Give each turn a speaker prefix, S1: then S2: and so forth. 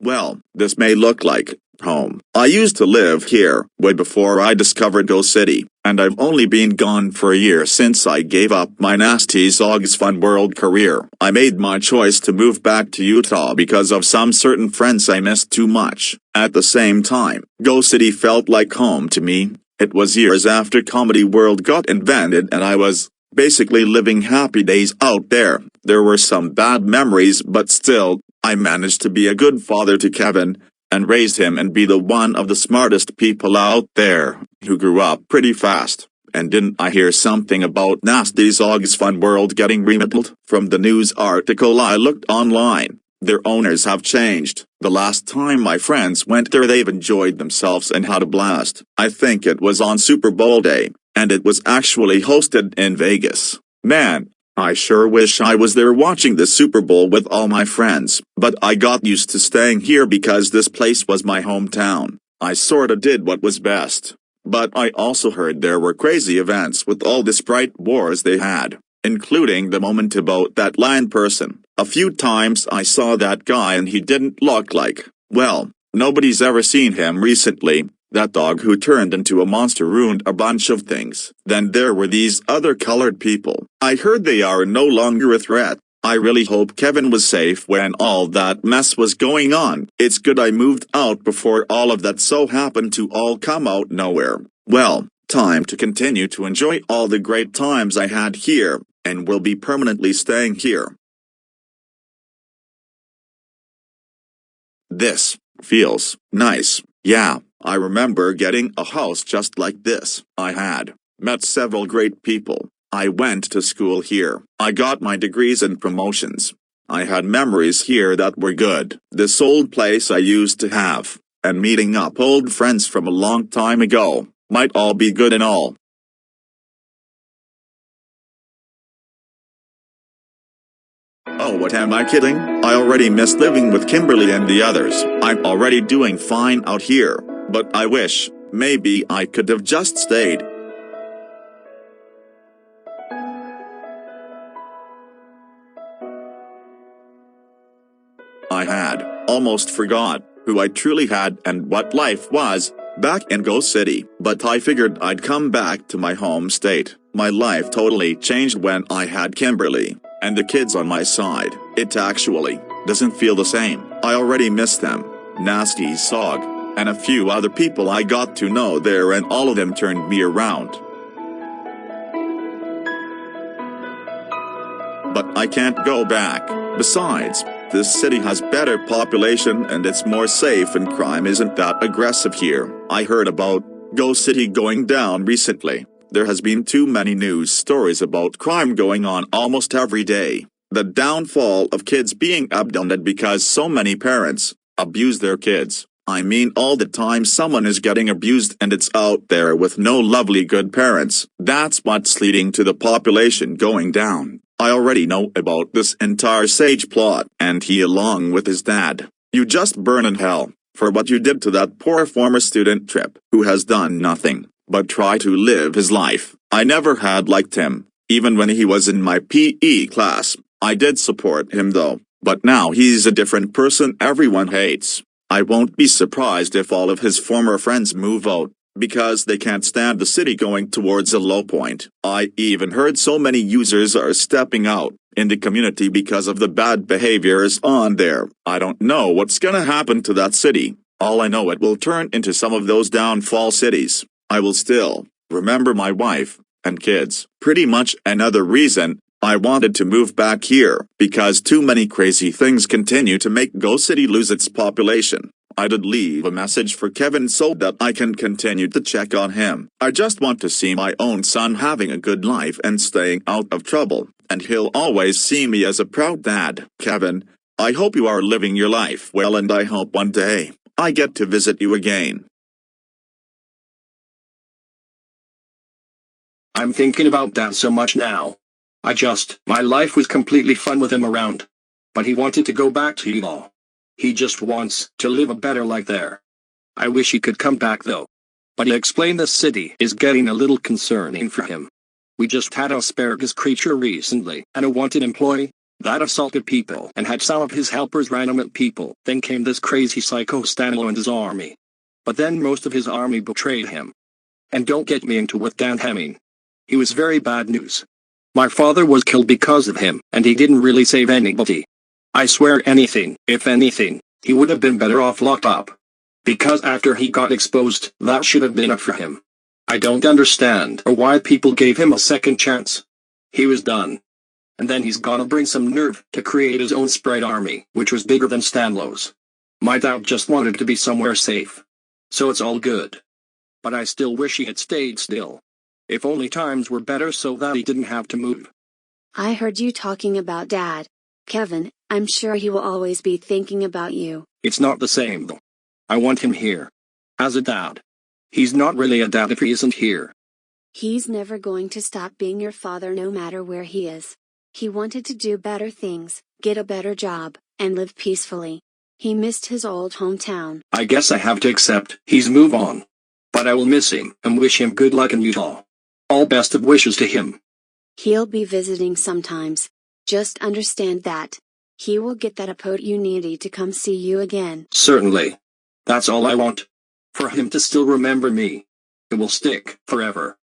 S1: Well, this may look like home. I used to live here way before I discovered GoCity, and I've only been gone for a year since I gave up my nasty Zog's Fun World career. I made my choice to move back to Utah because of some certain friends I missed too much. At the same time, GoCity felt like home to me. It was years after Comedy World got invented and I was basically living happy days out there. There were some bad memories, but still, I managed to be a good father to Kevin, and raise him and be the one of the smartest people out there, who grew up pretty fast. And didn't I hear something about Nasty Zog's Fun World getting remodeled? From the news article I looked online, their owners have changed. The last time my friends went there they've enjoyed themselves and had a blast. I think it was on Super Bowl day, and it was actually hosted in Vegas. Man, I sure wish I was there watching the Super Bowl with all my friends, but I got used to staying here because this place was my hometown. I sorta did what was best. But I also heard there were crazy events with all the Sprite wars they had, including the moment about that lion person. A few times I saw that guy and he didn't look like, well, nobody's ever seen him recently. That dog who turned into a monster ruined a bunch of things. Then there were these other colored people. I heard they are no longer a threat. I really hope Kevin was safe when all that mess was going on. It's good I moved out before all of that so happened to all come out nowhere. Well, time to continue to enjoy all the great times I had here, and will be permanently staying here. This feels nice. Yeah. I remember getting a house just like this. I had met several great people. I went to school here. I got my degrees and promotions. I had memories here that were good. This old place I used to have, and meeting up old friends from a long time ago, might all be good and all. Oh, what am I kidding? I already miss living with Kimberly and the others. I'm already doing fine out here. But I wish, maybe I could have just stayed. I had almost forgot who I truly had and what life was back in GoCity. But I figured I'd come back to my home state. My life totally changed when I had Kimberly and the kids on my side. It actually doesn't feel the same. I already miss them. Nasty Zog. And a few other people I got to know there, and all of them turned me around. But I can't go back. Besides, this city has better population and it's more safe and crime isn't that aggressive here. I heard about GoCity going down recently. There has been too many news stories about crime going on almost every day. The downfall of kids being abducted because so many parents abuse their kids. I mean, all the time someone is getting abused and it's out there with no lovely good parents. That's what's leading to the population going down. I already know about this entire Sage plot, and he along with his dad. You just burn in hell for what you did to that poor former student Trip, who has done nothing but try to live his life. I never had liked him, even when he was in my PE class. I did support him though, but now he's a different person everyone hates. I won't be surprised if all of his former friends move out, because they can't stand the city going towards a low point. I even heard so many users are stepping out in the community because of the bad behaviors on there. I don't know what's gonna happen to that city. All I know, it will turn into some of those downfall cities. I will still remember my wife and kids. Pretty much another reason I wanted to move back here, because too many crazy things continue to make GoCity lose its population. I did leave a message for Kevin so that I can continue to check on him. I just want to see my own son having a good life and staying out of trouble, and he'll always see me as a proud dad. Kevin, I hope you are living your life well, and I hope one day I get to visit you again.
S2: I'm thinking about that so much now. My life was completely fun with him around. But he wanted to go back to Utah. He just wants to live a better life there. I wish he could come back though. But he explained the city is getting a little concerning for him. We just had an asparagus creature recently, and a wanted employee. that assaulted people and had some of his helpers random at people. Then came this crazy psycho Stanley and his army. But then most of his army betrayed him. And don't get me into with Dan Hemming. He was very bad news. My father was killed because of him, and he didn't really save anybody. I swear anything, if anything, he would have been better off locked up. Because after he got exposed, that should have been it for him. I don't understand or why people gave him a second chance. He was done. And then he's gonna bring some nerve to create his own Sprite army, which was bigger than Stanlow's. My dad just wanted to be somewhere safe. So it's all good. But I still wish he had stayed still. If only times were better so that he didn't have to move.
S3: I heard you talking about Dad. Kevin, I'm sure he will always be thinking about you.
S2: It's not the same though. I want him here. As a dad. He's not really a dad if he isn't here.
S3: He's never going to stop being your father no matter where he is. He wanted to do better things, get a better job, and live peacefully. He missed his old hometown.
S2: I guess I have to accept he's moved on. But I will miss him and wish him good luck in Utah. All best of wishes to him.
S3: He'll be visiting sometimes. Just understand that. He will get that opportunity to come see you again.
S2: Certainly. That's all I want. For him to still remember me. It will stick forever.